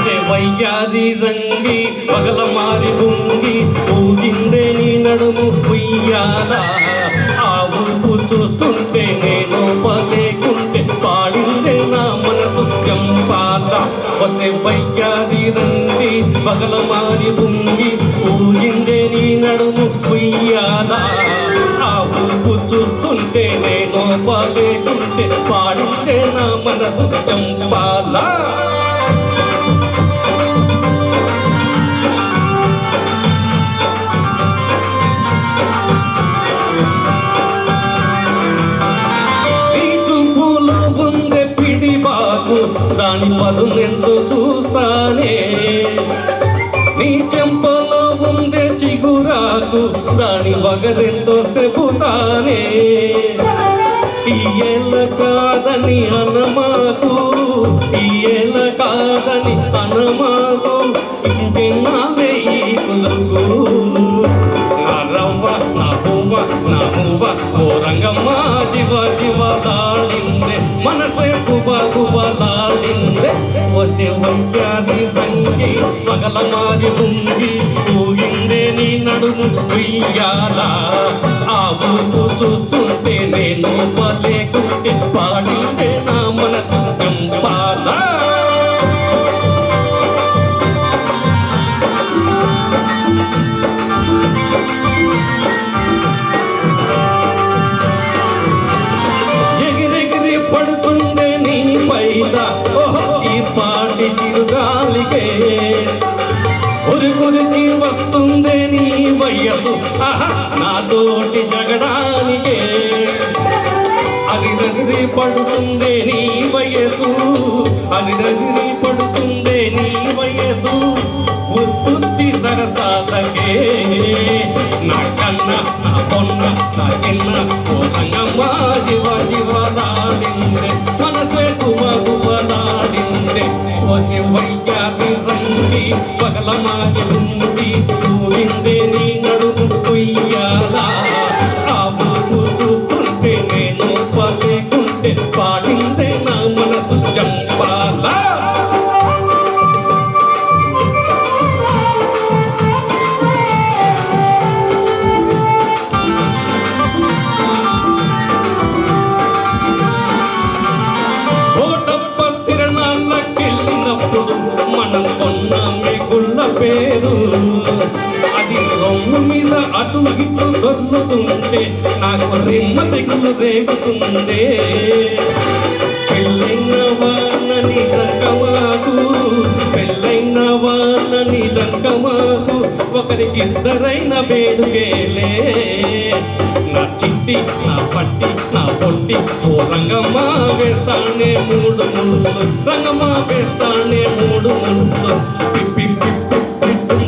వసే వయ్యారి రంగి పగల మారి బుంగి ఊగిందే నీ నడుము ఉయ్యాల ఆ ఊపు చూస్తుంటే నేను పలేకుంటే పాడిందే నా మనసు జంపాల వసే వయ్యారి రంగి పగల మారి బుంగి ఊగిందే నీ నడుము ఉయ్యాల ఆ ఊపు చూస్తుంటే నేను పలేకుంటే పాడిందే నా మనసు జంపాల దాని పదునెంతో చూస్తానే నీ చెంపలో ఉందే చిగురాకు దాని వగరెంతో చెబుతానే ఈయేళ్ళ కాదని అనమాకు ఈయేళ్ళ కాదని అనమాకు ఇంకెన్నాలే ఈ కులకు నా రవ్వ నా పువ్వ నా మువ్వ ఓ రంగమ్మ జీవ జీవ దాడిందే మనసే గుబ గుబ దాడిందే వసే వయ్యారి రంగి పగల మారి ఉంగి ఊగిందే నీ నడుము ఉయ్యాల ఆ ఊపు చూస్తుంటే నేను పలేకుంటే పాడిందే నా మనసు జంపాల పడుతుండే నీ పైన ఓహో ఈ పాటి చిరుగాలికే ఉరికి వస్తుందే నీ వయసు ఆహా నాతోటి జగడానికే అరిరగిరి పడుతుందే నీ వయసు అరిరగిరి పడుతుందే నీ వయసు ఉత్పత్తి సరసాలకే నా కన్న నా పొన్న నా చిన్న ఓ రంగమ్మ జీవ జీవ దాడిందే మనసే గువ గువ దాడిందే వసే వయ్యారి రంగి పగల మారి ఉంది ఊరిందే నీ నడుము ఉయ్యాల ఆ ఊపు చూస్తుంటే నేను పలేకుంటే పాడిందే నా మనసు జంపాల మనం కొన్నామే గుళ్ళ పేరు అది రొమ్ము మీద అటు ఇటు దొర్లుతుంటే నాకు రిమ్మ తెగులు రేగుతుందే పెళ్ళైన వాళ్ళని జంకమాకు పెళ్ళైన వాళ్ళని జంకమాకు ఒకరికి ఇద్దరైన వేడుకేలే నా చిట్టి నా పట్టి నా పొట్టి ఓ రంగమ్మ పెడతానే మూడు ముళ్ళు రంగమ్మ పెడతానే మూడు ముళ్ళు పిప్పి పిప్పి పిప్పి